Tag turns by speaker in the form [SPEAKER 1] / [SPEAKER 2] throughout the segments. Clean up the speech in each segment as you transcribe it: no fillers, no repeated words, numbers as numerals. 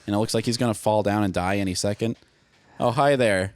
[SPEAKER 1] and it looks like he's going to fall down and die any second. Oh, hi there.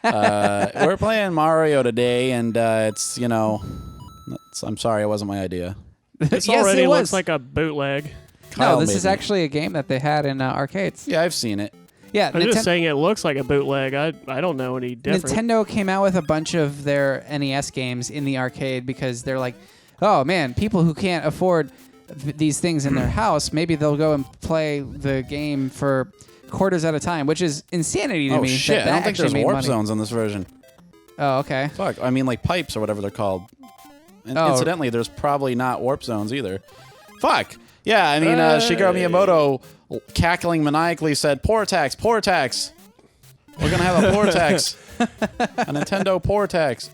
[SPEAKER 1] We're playing Mario today, and it's, I'm sorry, it wasn't my idea.
[SPEAKER 2] This
[SPEAKER 3] Yes,
[SPEAKER 2] already
[SPEAKER 3] it
[SPEAKER 2] looks
[SPEAKER 3] was.
[SPEAKER 2] like a bootleg.
[SPEAKER 1] Kyle
[SPEAKER 3] No, this is
[SPEAKER 1] made me.
[SPEAKER 3] actually a game that they had in arcades.
[SPEAKER 1] Yeah, I've seen it.
[SPEAKER 3] Yeah,
[SPEAKER 2] I'm just saying it looks like a bootleg. I don't know any different.
[SPEAKER 3] Nintendo came out with a bunch of their NES games in the arcade because they're like, oh man, people who can't afford these things in their house, maybe they'll go and play the game for quarters at a time, which is insanity to
[SPEAKER 1] Oh,
[SPEAKER 3] me.
[SPEAKER 1] shit.
[SPEAKER 3] That
[SPEAKER 1] I don't think
[SPEAKER 3] actually
[SPEAKER 1] there's
[SPEAKER 3] made
[SPEAKER 1] warp
[SPEAKER 3] money.
[SPEAKER 1] zones in this version.
[SPEAKER 3] Oh, okay.
[SPEAKER 1] Fuck. I mean, like pipes or whatever they're called. And
[SPEAKER 3] Oh.
[SPEAKER 1] incidentally, there's probably not warp zones either. Fuck. Yeah, I mean, Shigeru Miyamoto, cackling maniacally, said, poor tax. We're going to have a poor tax. A Nintendo poor tax.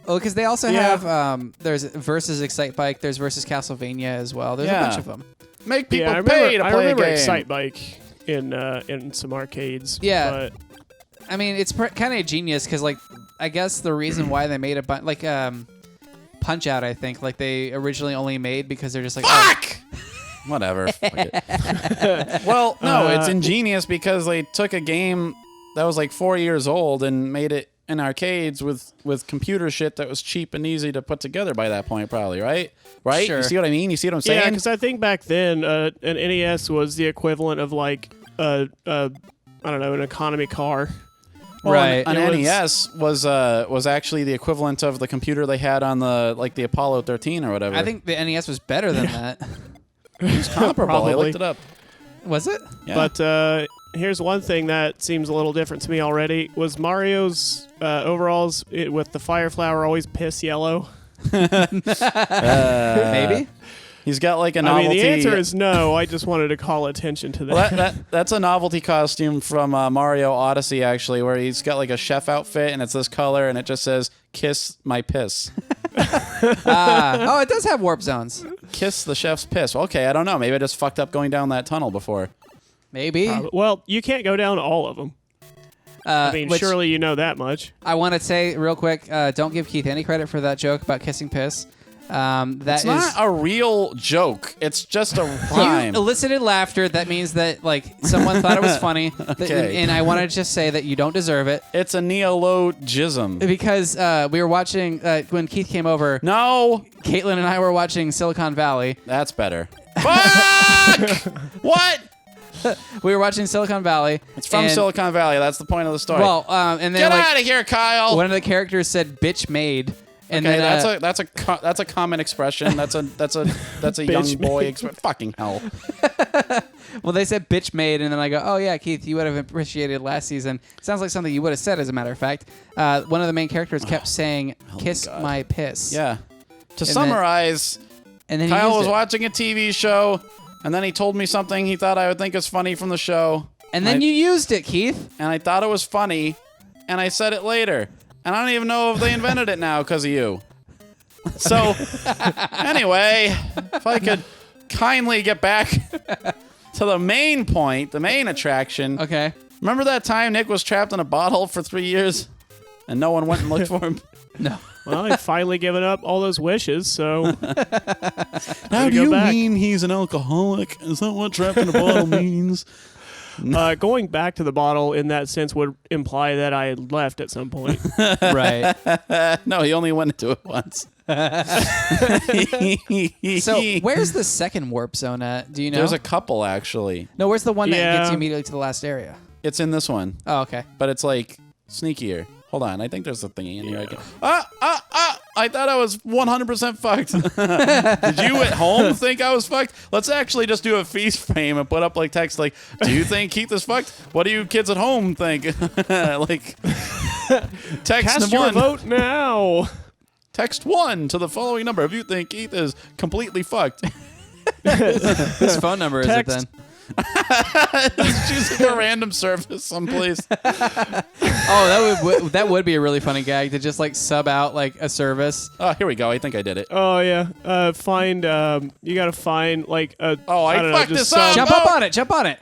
[SPEAKER 3] Well, because they also have, there's versus Excite Bike, there's versus Castlevania as well. There's a bunch of them.
[SPEAKER 1] Make people
[SPEAKER 2] I
[SPEAKER 1] pay to
[SPEAKER 2] remember, I
[SPEAKER 1] play
[SPEAKER 2] remember
[SPEAKER 1] a game.
[SPEAKER 2] Excite Bike in some arcades.
[SPEAKER 3] Yeah.
[SPEAKER 2] But
[SPEAKER 3] I mean, it's kind of genius because, like, I guess the reason why they made a bunch, like, Punch Out, I think, like, they originally only made because they're just like,
[SPEAKER 1] Fuck! Whatever. Fuck it. Well, no, it's ingenious because they took a game that was like 4 years old and made it in arcades with computer shit that was cheap and easy to put together by that point, probably, right? Right?
[SPEAKER 3] Sure.
[SPEAKER 1] You see what I mean? You see what I'm saying?
[SPEAKER 2] yeah, because I think back then an NES was the equivalent of like I don't know, an economy car.
[SPEAKER 1] Well,
[SPEAKER 3] Right.
[SPEAKER 1] An
[SPEAKER 2] It was-
[SPEAKER 1] NES was actually the equivalent of the computer they had on the Apollo 13 or whatever.
[SPEAKER 3] I think the NES was better than that.
[SPEAKER 1] it was comparable. I
[SPEAKER 2] Probably.
[SPEAKER 1] looked it up.
[SPEAKER 3] Was it?
[SPEAKER 1] Yeah.
[SPEAKER 2] But here's one thing that seems a little different to me already. Was Mario's overalls with the fire flower always piss yellow?
[SPEAKER 3] Maybe.
[SPEAKER 1] He's got like a
[SPEAKER 2] I
[SPEAKER 1] novelty.
[SPEAKER 2] mean, the answer is no. I just wanted to call attention to that.
[SPEAKER 1] Well, that's a novelty costume from Mario Odyssey, actually, where he's got like a chef outfit and it's this color and it just says "Kiss my piss."
[SPEAKER 3] Oh, it does have warp zones.
[SPEAKER 1] Kiss the chef's piss. Okay, I don't know. Maybe I just fucked up going down that tunnel before.
[SPEAKER 3] Maybe.
[SPEAKER 2] Well, you can't go down all of them. I mean,
[SPEAKER 3] which
[SPEAKER 2] surely you know that much.
[SPEAKER 3] I want to say real quick, don't give Keith any credit for that joke about kissing piss. That
[SPEAKER 1] It's not a real joke. It's just a rhyme.
[SPEAKER 3] You elicited laughter. That means that like someone thought it was funny.
[SPEAKER 1] Okay.
[SPEAKER 3] And I want to just say that you don't deserve it
[SPEAKER 1] It's a neologism.
[SPEAKER 3] because we were watching when Keith came over.
[SPEAKER 1] No,
[SPEAKER 3] Caitlin and I were watching Silicon Valley.
[SPEAKER 1] that's better. Fuck! What?
[SPEAKER 3] We were watching Silicon Valley.
[SPEAKER 1] It's from
[SPEAKER 3] and-
[SPEAKER 1] Silicon Valley. That's the point of the story.
[SPEAKER 3] Well, and then
[SPEAKER 1] Get
[SPEAKER 3] like,
[SPEAKER 1] out of here, Kyle.
[SPEAKER 3] one of the characters said "bitch made," and
[SPEAKER 1] Okay,
[SPEAKER 3] then
[SPEAKER 1] that's a common expression. That's a young
[SPEAKER 2] Bitch
[SPEAKER 1] boy expression. Fucking hell.
[SPEAKER 3] well, they said "bitch made," and then I go, "Oh yeah, Keith, you would have appreciated last season." Sounds like something you would have said, as a matter of fact. One of the main characters kept saying, "Kiss
[SPEAKER 1] God.
[SPEAKER 3] my piss."
[SPEAKER 1] Yeah. To
[SPEAKER 3] then-
[SPEAKER 1] summarize,
[SPEAKER 3] and then he
[SPEAKER 1] Kyle
[SPEAKER 3] used
[SPEAKER 1] was
[SPEAKER 3] it.
[SPEAKER 1] watching a TV show, and then he told me something he thought I would think is funny from the show.
[SPEAKER 3] And then you used it, Keith.
[SPEAKER 1] And I thought it was funny, and I said it later. And I don't even know if they invented it now because of you. So, anyway, if I could kindly get back to the main point, the main attraction.
[SPEAKER 3] Okay.
[SPEAKER 1] Remember that time Nick was trapped in a bottle for 3 years, and no one went and looked for him?
[SPEAKER 3] No.
[SPEAKER 2] Well, I've finally given up all those wishes, so
[SPEAKER 1] Now,
[SPEAKER 2] do you back.
[SPEAKER 1] mean he's an alcoholic? Is that what trapped in a bottle means?
[SPEAKER 2] going back to the bottle in that sense would imply that I had left at some point.
[SPEAKER 3] Right.
[SPEAKER 1] No, he only went into it once.
[SPEAKER 3] So where's the second warp zone at? Do you know?
[SPEAKER 1] There's a couple, actually.
[SPEAKER 3] No, where's the one that
[SPEAKER 2] Yeah.
[SPEAKER 3] gets you immediately to the last area?
[SPEAKER 1] It's in this one,
[SPEAKER 3] Oh, okay.
[SPEAKER 1] but it's like sneakier. Hold on, I think there's a thingy in here. I thought I was 100% fucked. Did you at home think I was fucked? Let's actually just do a feast frame and put up like text like, do you think Keith is fucked? What do you kids at home think? Like, text
[SPEAKER 2] Cast your
[SPEAKER 1] one.
[SPEAKER 2] vote now.
[SPEAKER 1] Text 1 to the following number if you think Keith is completely fucked.
[SPEAKER 3] Whose phone number is it
[SPEAKER 2] Text.
[SPEAKER 3] then?
[SPEAKER 1] Choosing a random service someplace.
[SPEAKER 3] Oh, that would be a really funny gag to just like sub out like a service.
[SPEAKER 1] Oh, here we go. I think I did it.
[SPEAKER 2] Oh yeah. Find. You gotta find like a.
[SPEAKER 1] Oh, I
[SPEAKER 2] don't know,
[SPEAKER 1] fucked
[SPEAKER 2] just
[SPEAKER 1] this up.
[SPEAKER 2] some-
[SPEAKER 3] Jump up on it. Jump on it.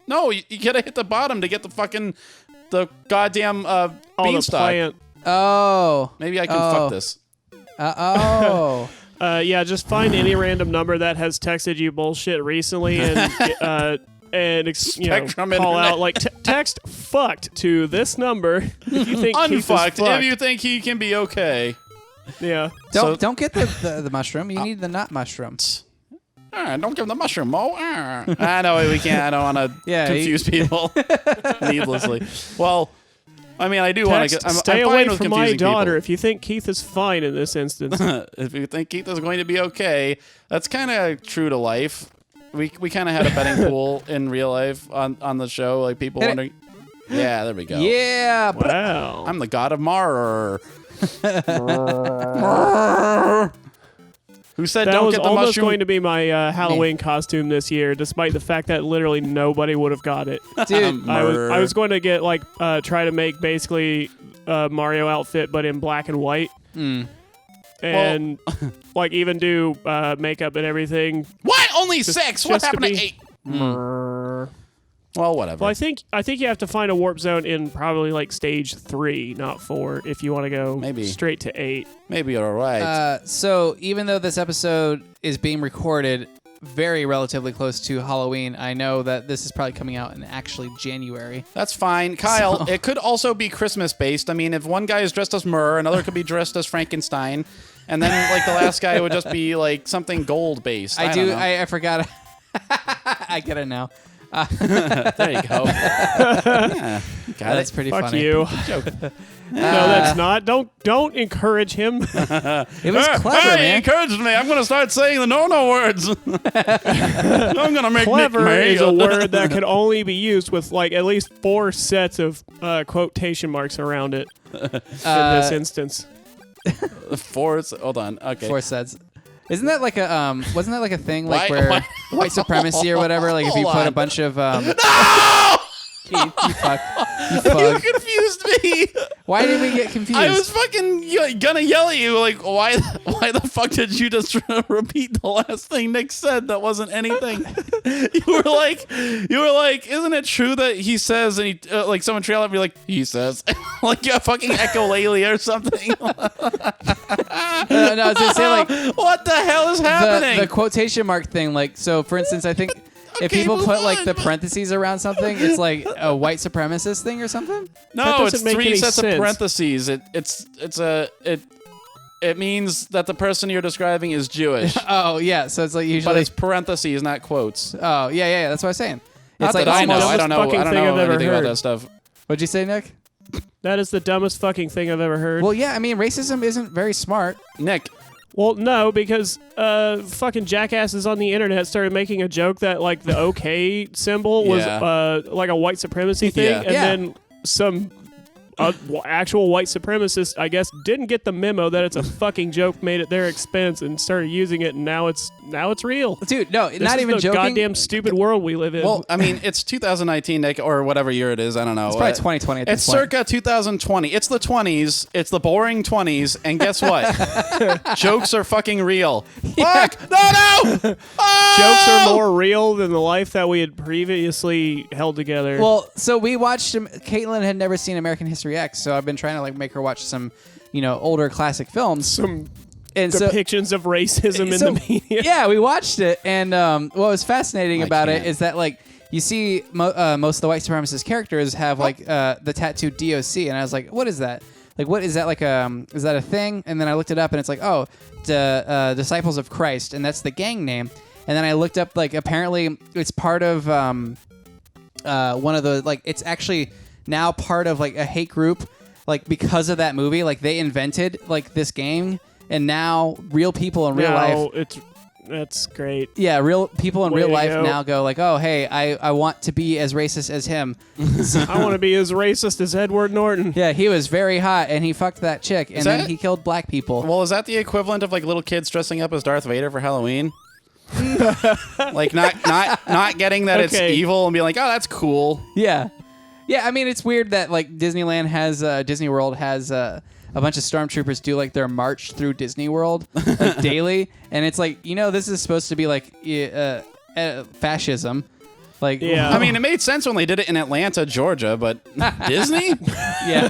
[SPEAKER 1] No, you gotta hit the bottom to get the goddamn
[SPEAKER 2] Oh, the
[SPEAKER 1] beanstalk.
[SPEAKER 2] plant.
[SPEAKER 3] Oh.
[SPEAKER 1] Maybe I can
[SPEAKER 3] Oh.
[SPEAKER 1] fuck this.
[SPEAKER 2] Yeah, just find any random number that has texted you bullshit recently and and
[SPEAKER 1] Spectrum
[SPEAKER 2] call
[SPEAKER 1] internet.
[SPEAKER 2] out like text fucked to this number if you think Keith is
[SPEAKER 1] Unfucked
[SPEAKER 2] fucked.
[SPEAKER 1] if you think he can be okay.
[SPEAKER 2] Yeah.
[SPEAKER 3] Don't get the mushroom. You need the nut mushroom.
[SPEAKER 1] Don't give him the mushroom, Mo. I know we can't. I don't want to confuse people needlessly. Well, I mean, I do want to get.
[SPEAKER 2] Stay
[SPEAKER 1] I'm
[SPEAKER 2] away
[SPEAKER 1] fine with
[SPEAKER 2] from my
[SPEAKER 1] confusing
[SPEAKER 2] daughter
[SPEAKER 1] people.
[SPEAKER 2] if you think Keith is fine in this instance.
[SPEAKER 1] If you think Keith is going to be okay, that's kind of true to life. We kind of had a betting pool in real life on the show, like people wondering. Yeah, there we go.
[SPEAKER 3] Yeah.
[SPEAKER 2] Wow.
[SPEAKER 1] I'm the god of Mar. Who said
[SPEAKER 2] That
[SPEAKER 1] don't
[SPEAKER 2] was
[SPEAKER 1] get the
[SPEAKER 2] almost
[SPEAKER 1] mushroom?
[SPEAKER 2] going to be my Halloween costume this year, despite the fact that literally nobody would have got it.
[SPEAKER 3] Dude,
[SPEAKER 2] I was going to get try to make basically a Mario outfit, but in black and white, and even do makeup and everything.
[SPEAKER 1] What? Only 6? What
[SPEAKER 2] just to
[SPEAKER 1] happened to
[SPEAKER 2] be-
[SPEAKER 1] 8? Well, whatever.
[SPEAKER 2] Well, I think you have to find a warp zone in probably like stage 3, not 4, if you want to go
[SPEAKER 1] Maybe.
[SPEAKER 2] straight to 8.
[SPEAKER 1] Maybe you're right.
[SPEAKER 3] So even though this episode is being recorded very relatively close to Halloween, I know that this is probably coming out in actually January.
[SPEAKER 1] That's fine. Kyle, it could also be Christmas-based. I mean, if one guy is dressed as Murr, another could be dressed as Frankenstein, and then, the last guy would just be, something gold-based. I don't know.
[SPEAKER 3] I forgot. I get it now.
[SPEAKER 1] There you go. Yeah, got
[SPEAKER 3] That's
[SPEAKER 1] it.
[SPEAKER 3] pretty
[SPEAKER 2] Fuck
[SPEAKER 3] funny.
[SPEAKER 2] you.
[SPEAKER 1] Joke.
[SPEAKER 2] No, that's not. Don't encourage him.
[SPEAKER 3] It was clever,
[SPEAKER 1] Hey, he
[SPEAKER 3] man.
[SPEAKER 1] encouraged me. I'm going to start saying the no-no words. I'm going to make
[SPEAKER 2] Clever
[SPEAKER 1] Nick
[SPEAKER 2] is a
[SPEAKER 1] mad.
[SPEAKER 2] word that could only be used with at least 4 sets of quotation marks around it in this instance.
[SPEAKER 1] Hold on. Okay.
[SPEAKER 3] 4 sets. Isn't that like a wasn't that like a thing
[SPEAKER 1] Why-
[SPEAKER 3] where
[SPEAKER 1] why-
[SPEAKER 3] white supremacy or whatever? Like if you
[SPEAKER 1] Hold
[SPEAKER 3] put a
[SPEAKER 1] on.
[SPEAKER 3] bunch of
[SPEAKER 1] No!
[SPEAKER 3] Keith, you fuck. You
[SPEAKER 1] You
[SPEAKER 3] fuck.
[SPEAKER 1] confused me.
[SPEAKER 3] Why did we get confused?
[SPEAKER 1] I was fucking gonna yell at you, why the fuck did you just repeat the last thing Nick said that wasn't anything? You were like, isn't it true that he says, and he, someone trail up, you're like, he says, like a fucking echolalia or something?
[SPEAKER 3] no, I was gonna say
[SPEAKER 1] What the hell is happening?
[SPEAKER 3] the quotation mark thing. So for instance, I think if
[SPEAKER 1] Okay,
[SPEAKER 3] people
[SPEAKER 1] move
[SPEAKER 3] put
[SPEAKER 1] on.
[SPEAKER 3] the parentheses around something, it's like a white supremacist thing or something.
[SPEAKER 1] No,
[SPEAKER 2] doesn't
[SPEAKER 1] it's
[SPEAKER 2] make
[SPEAKER 1] 3
[SPEAKER 2] any
[SPEAKER 1] sets
[SPEAKER 2] sense.
[SPEAKER 1] of parentheses. It means that the person you're describing is Jewish.
[SPEAKER 3] Oh yeah, so it's like
[SPEAKER 1] But
[SPEAKER 3] usually.
[SPEAKER 1] it's parentheses, not quotes.
[SPEAKER 3] Oh yeah, that's what I was saying.
[SPEAKER 1] Not
[SPEAKER 3] It's like
[SPEAKER 1] that I know.
[SPEAKER 3] almost-
[SPEAKER 1] I don't know.
[SPEAKER 2] fucking
[SPEAKER 1] I don't
[SPEAKER 2] thing
[SPEAKER 1] know
[SPEAKER 2] I've ever
[SPEAKER 1] anything about
[SPEAKER 2] heard.
[SPEAKER 1] that stuff.
[SPEAKER 3] What'd you say, Nick?
[SPEAKER 2] That is the dumbest fucking thing I've ever heard.
[SPEAKER 3] Well, yeah, I mean racism isn't very smart.
[SPEAKER 1] Nick,
[SPEAKER 2] Well, no, because fucking jackasses on the internet started making a joke that the OK symbol was
[SPEAKER 1] Yeah.
[SPEAKER 2] like a white supremacy thing,
[SPEAKER 1] Yeah.
[SPEAKER 2] and then some actual white supremacist, I guess, didn't get the memo that it's a fucking joke made at their expense and started using it, and now it's real.
[SPEAKER 3] Dude, no,
[SPEAKER 2] This
[SPEAKER 3] not
[SPEAKER 2] is
[SPEAKER 3] even
[SPEAKER 2] the
[SPEAKER 3] joking.
[SPEAKER 2] goddamn stupid world we live in.
[SPEAKER 1] well, I mean, it's 2019, Nick, or whatever year it is. I don't know.
[SPEAKER 3] It's probably 2020 at
[SPEAKER 1] It's
[SPEAKER 3] this point.
[SPEAKER 1] circa 2020. It's the 20s. It's the boring 20s. And guess what? Jokes are fucking real. Fuck! No! Oh!
[SPEAKER 2] Jokes are more real than the life that we had previously held together.
[SPEAKER 3] Well, so we watched. Caitlin had never seen American History X, so I've been trying to make her watch some, older classic films.
[SPEAKER 2] some
[SPEAKER 3] And so,
[SPEAKER 2] depictions of racism in
[SPEAKER 3] so-
[SPEAKER 2] the media.
[SPEAKER 3] yeah, we watched it, and what was fascinating
[SPEAKER 1] I
[SPEAKER 3] about it
[SPEAKER 1] can't.
[SPEAKER 3] is that you see most of the white supremacist characters have the tattooed DOC, and I was like, what is that? What is that is that a thing? And then I looked it up, and it's Disciples of Christ, and that's the gang name. And then I looked up apparently it's part of one of the it's actually now part of a hate group because of that movie. They invented this gang, and now real people in real life.
[SPEAKER 2] That's great.
[SPEAKER 3] Yeah, real people in
[SPEAKER 2] Way
[SPEAKER 3] real
[SPEAKER 2] to
[SPEAKER 3] life
[SPEAKER 2] go.
[SPEAKER 3] now go oh, hey, I want to be as racist as him.
[SPEAKER 2] I want to be as racist as Edward Norton.
[SPEAKER 3] Yeah, he was very hot, and he fucked that chick, and then
[SPEAKER 1] that-
[SPEAKER 3] he killed black people.
[SPEAKER 1] Well, is that the equivalent of little kids dressing up as Darth Vader for Halloween? Not getting that it's
[SPEAKER 2] Okay.
[SPEAKER 1] evil and being like, oh, that's cool.
[SPEAKER 3] Yeah. Yeah, I mean, it's weird that Disneyland has Disney World has a bunch of stormtroopers do their march through Disney World daily, and it's this is supposed to be fascism.
[SPEAKER 2] Yeah.
[SPEAKER 1] I mean, it made sense when they did it in Atlanta, Georgia, but Disney?
[SPEAKER 3] yeah.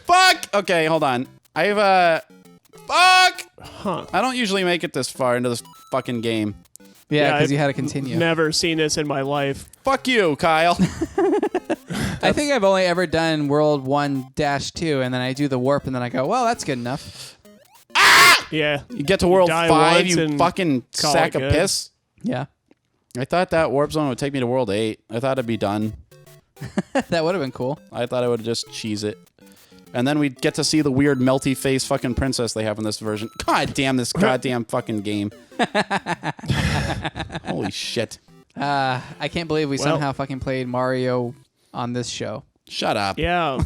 [SPEAKER 1] Fuck! Okay, hold on. I have Fuck!
[SPEAKER 2] Huh.
[SPEAKER 1] I don't usually make it this far into this fucking game.
[SPEAKER 3] Yeah, because
[SPEAKER 2] I've
[SPEAKER 3] you had to continue.
[SPEAKER 2] Never seen this in my life.
[SPEAKER 1] Fuck you, Kyle.
[SPEAKER 3] I think I've only ever done World 1-2, and then I do the warp, and then I go, well, that's good enough.
[SPEAKER 2] Yeah.
[SPEAKER 1] You get to World
[SPEAKER 2] Die
[SPEAKER 1] 5,
[SPEAKER 2] once
[SPEAKER 1] you
[SPEAKER 2] and
[SPEAKER 1] fucking
[SPEAKER 2] call
[SPEAKER 1] sack
[SPEAKER 2] it
[SPEAKER 1] of
[SPEAKER 2] good.
[SPEAKER 1] piss.
[SPEAKER 3] Yeah.
[SPEAKER 1] I thought that warp zone would take me to World 8. I thought it'd be done.
[SPEAKER 3] That would have been cool.
[SPEAKER 1] I thought I would just cheese it. And then we'd get to see the weird melty face fucking princess they have in this version. God damn this goddamn fucking game. Holy shit.
[SPEAKER 3] I can't believe we
[SPEAKER 2] Well-
[SPEAKER 3] somehow fucking played Mario on this show.
[SPEAKER 1] Shut up.
[SPEAKER 2] Yeah.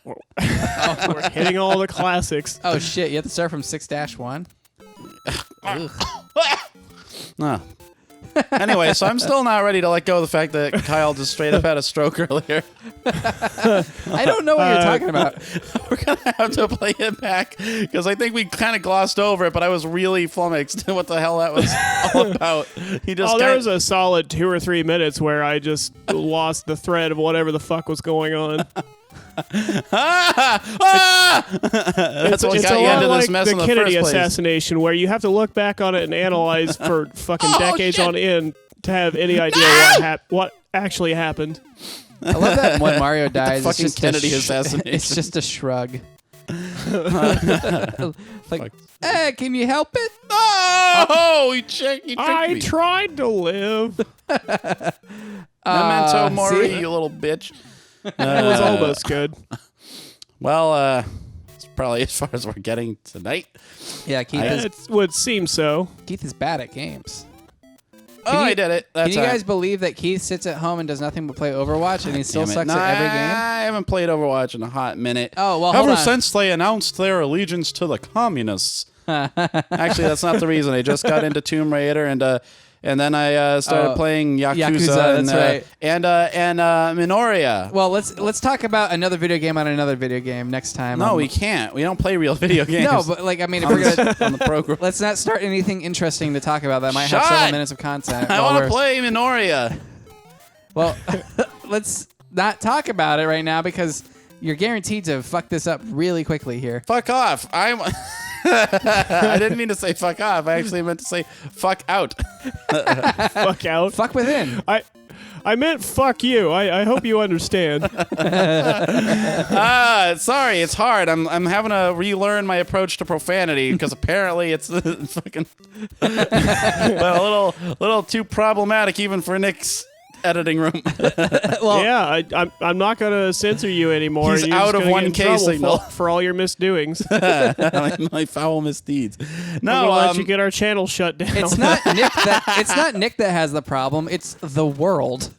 [SPEAKER 2] We're hitting all the classics.
[SPEAKER 3] Oh, shit. You have to start from 6-1? Ugh.
[SPEAKER 1] No. Anyway, so I'm still not ready to let go of the fact that Kyle just straight up had a stroke earlier.
[SPEAKER 3] I don't know what you're talking about.
[SPEAKER 1] We're going to have to play it back because I think we kind of glossed over it, but I was really flummoxed what the hell that was all about. He just
[SPEAKER 2] There was a solid 2 or 3 minutes where I just lost the thread of whatever the fuck was going on.
[SPEAKER 1] That's what
[SPEAKER 2] It's
[SPEAKER 1] got
[SPEAKER 2] a
[SPEAKER 1] you
[SPEAKER 2] lot
[SPEAKER 1] into
[SPEAKER 2] like
[SPEAKER 1] this mess
[SPEAKER 2] the
[SPEAKER 1] in the
[SPEAKER 2] Kennedy
[SPEAKER 1] first place.
[SPEAKER 2] assassination, where you have to look back on it and analyze for fucking decades
[SPEAKER 1] shit.
[SPEAKER 2] on end to have any idea what actually happened.
[SPEAKER 3] I love that when Mario dies, it's
[SPEAKER 1] fucking
[SPEAKER 3] just
[SPEAKER 1] Kennedy
[SPEAKER 3] a
[SPEAKER 1] assassination.
[SPEAKER 3] It's just a shrug. Like, hey, can you help it?
[SPEAKER 1] Oh, you tricked
[SPEAKER 2] I
[SPEAKER 1] me.
[SPEAKER 2] tried to live.
[SPEAKER 1] Memento mori,
[SPEAKER 3] see?
[SPEAKER 1] you little bitch.
[SPEAKER 2] It was almost good.
[SPEAKER 1] Well, it's probably as far as we're getting tonight.
[SPEAKER 3] Yeah, Keith
[SPEAKER 2] It would seem so.
[SPEAKER 3] is bad at games.
[SPEAKER 1] I did it.
[SPEAKER 3] Can
[SPEAKER 1] That's
[SPEAKER 3] you
[SPEAKER 1] all right.
[SPEAKER 3] guys believe that Keith sits at home and does nothing but play Overwatch, and he still
[SPEAKER 1] Damn it.
[SPEAKER 3] sucks
[SPEAKER 1] No,
[SPEAKER 3] at every game?
[SPEAKER 1] I haven't played Overwatch in a hot minute.
[SPEAKER 3] Oh, well, hold
[SPEAKER 1] Ever
[SPEAKER 3] on.
[SPEAKER 1] since they announced their allegiance to the communists. Actually, that's not the reason. I just got into Tomb Raider, and then I started playing
[SPEAKER 3] Yakuza,
[SPEAKER 1] and,
[SPEAKER 3] that's right.
[SPEAKER 1] and Minoria.
[SPEAKER 3] Well, let's talk about another video game on another video game next time.
[SPEAKER 1] No, we can't. We don't play real video games.
[SPEAKER 3] No, but like I mean, if we're gonna
[SPEAKER 1] on the program.
[SPEAKER 3] let's not start anything interesting to talk about that might
[SPEAKER 1] Shut!
[SPEAKER 3] have several minutes of content.
[SPEAKER 1] I
[SPEAKER 3] while
[SPEAKER 1] want to
[SPEAKER 3] we're-
[SPEAKER 1] play Minoria.
[SPEAKER 3] Well, let's not talk about it right now because you're guaranteed to fuck this up really quickly here.
[SPEAKER 1] Fuck off. I didn't mean to say fuck off. I actually meant to say fuck out.
[SPEAKER 2] Fuck out.
[SPEAKER 3] Fuck within.
[SPEAKER 2] I meant fuck you. I hope you understand.
[SPEAKER 1] Sorry, it's hard. I'm having to relearn my approach to profanity because apparently it's fucking well, a little too problematic even for Nick's editing room.
[SPEAKER 3] Well,
[SPEAKER 2] Yeah, I'm not gonna censor you anymore.
[SPEAKER 1] He's
[SPEAKER 2] You're
[SPEAKER 1] out
[SPEAKER 2] just
[SPEAKER 1] of
[SPEAKER 2] gonna get in
[SPEAKER 1] 1K
[SPEAKER 2] trouble
[SPEAKER 1] signal.
[SPEAKER 2] for all your misdoings.
[SPEAKER 1] my foul misdeeds.
[SPEAKER 2] I'm
[SPEAKER 1] No,
[SPEAKER 2] gonna let you get our channel shut down.
[SPEAKER 3] it's not Nick that has the problem. It's the world.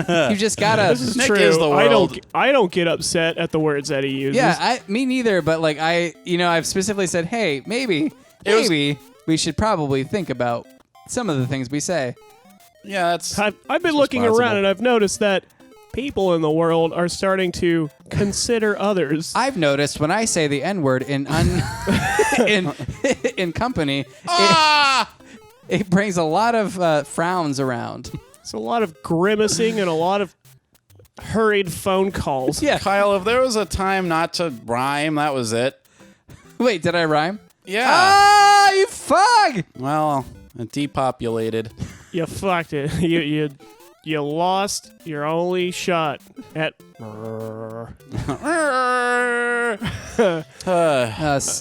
[SPEAKER 3] You just gotta.
[SPEAKER 2] This is
[SPEAKER 1] Nick
[SPEAKER 2] true.
[SPEAKER 1] is the world.
[SPEAKER 2] I don't get upset at the words that he uses.
[SPEAKER 3] Yeah, me neither. But like I've specifically said, hey, maybe we should probably think about some of the things we say.
[SPEAKER 1] yeah, that's
[SPEAKER 2] I've been looking
[SPEAKER 1] responsible.
[SPEAKER 2] around and I've noticed that people in the world are starting to consider others.
[SPEAKER 3] I've noticed when I say the N-word in in company, it brings a lot of frowns around.
[SPEAKER 2] It's a lot of grimacing and a lot of hurried phone calls.
[SPEAKER 3] Yeah.
[SPEAKER 1] Kyle, if there was a time not to rhyme, that was it.
[SPEAKER 3] Wait, did I rhyme?
[SPEAKER 1] Yeah.
[SPEAKER 3] Ah, you fuck!
[SPEAKER 1] Well, depopulated.
[SPEAKER 2] You fucked it. You lost your only shot at.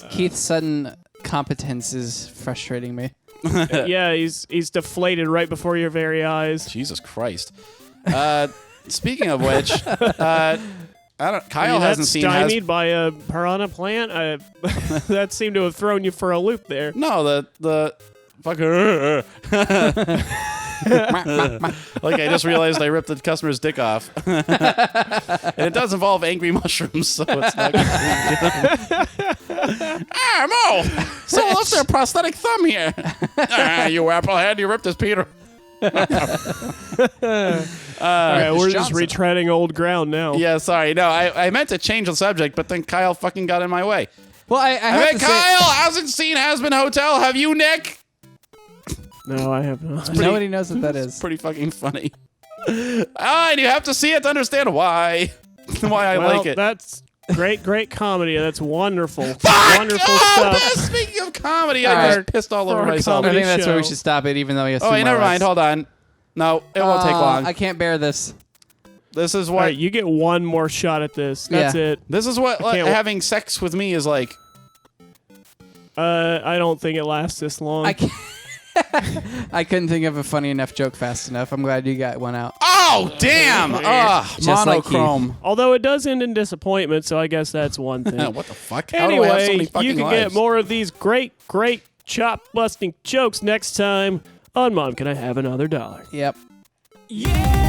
[SPEAKER 3] Keith's sudden competence is frustrating me.
[SPEAKER 2] Yeah, he's deflated right before your very eyes.
[SPEAKER 1] Jesus Christ. Speaking of which, Kyle hasn't
[SPEAKER 2] that's
[SPEAKER 1] seen
[SPEAKER 2] stymied by a piranha plant. That seemed to have thrown you for a loop there.
[SPEAKER 1] No, the fucker. Like I just realized I ripped the customer's dick off, and it does involve angry mushrooms, so it's not. Mo! So what's their prosthetic thumb here? You applehead! You ripped his Peter.
[SPEAKER 2] All right, we're just
[SPEAKER 3] Johnson.
[SPEAKER 2] retreading old ground now.
[SPEAKER 1] Yeah, sorry. No, I meant to change the subject, but then Kyle fucking got in my way.
[SPEAKER 3] Well, I
[SPEAKER 1] I
[SPEAKER 3] have
[SPEAKER 1] bet
[SPEAKER 3] to
[SPEAKER 1] Kyle hasn't seen Has-Been Hotel. Have you, Nick?
[SPEAKER 2] No, I have not.
[SPEAKER 3] say nobody knows what that is.
[SPEAKER 1] Pretty fucking funny. And you have to see it to understand why. Why I
[SPEAKER 2] Well,
[SPEAKER 1] like it.
[SPEAKER 2] that's Great comedy. That's wonderful. Wonderful
[SPEAKER 1] Oh,
[SPEAKER 2] stuff.
[SPEAKER 1] speaking of comedy,
[SPEAKER 3] All
[SPEAKER 1] I
[SPEAKER 3] right.
[SPEAKER 1] just pissed all over
[SPEAKER 2] For a
[SPEAKER 1] myself.
[SPEAKER 3] I
[SPEAKER 2] comedy
[SPEAKER 3] think that's where we
[SPEAKER 2] show.
[SPEAKER 3] should stop it, even though we have
[SPEAKER 1] Oh,
[SPEAKER 3] two
[SPEAKER 1] wait,
[SPEAKER 3] more
[SPEAKER 1] never mind.
[SPEAKER 3] left.
[SPEAKER 1] Hold on. No, it won't take long.
[SPEAKER 3] I can't bear this.
[SPEAKER 1] This is
[SPEAKER 2] All
[SPEAKER 1] what
[SPEAKER 2] right, you get one more shot at this. That's
[SPEAKER 3] Yeah.
[SPEAKER 2] it.
[SPEAKER 1] this is what
[SPEAKER 2] can't-
[SPEAKER 1] having sex with me is like.
[SPEAKER 2] I don't think it lasts this long.
[SPEAKER 3] I can't. I couldn't think of a funny enough joke fast enough. I'm glad you got one out.
[SPEAKER 1] Oh damn!
[SPEAKER 3] Just like
[SPEAKER 1] Monochrome.
[SPEAKER 2] Although it does end in disappointment, so I guess that's one thing.
[SPEAKER 1] What the fuck? How do I have so
[SPEAKER 2] Anyway,
[SPEAKER 1] many fucking
[SPEAKER 2] you can
[SPEAKER 1] lives?
[SPEAKER 2] get more of these great chop-busting jokes next time on Mom, Can I Have Another $1?
[SPEAKER 3] Yep.
[SPEAKER 2] Yeah!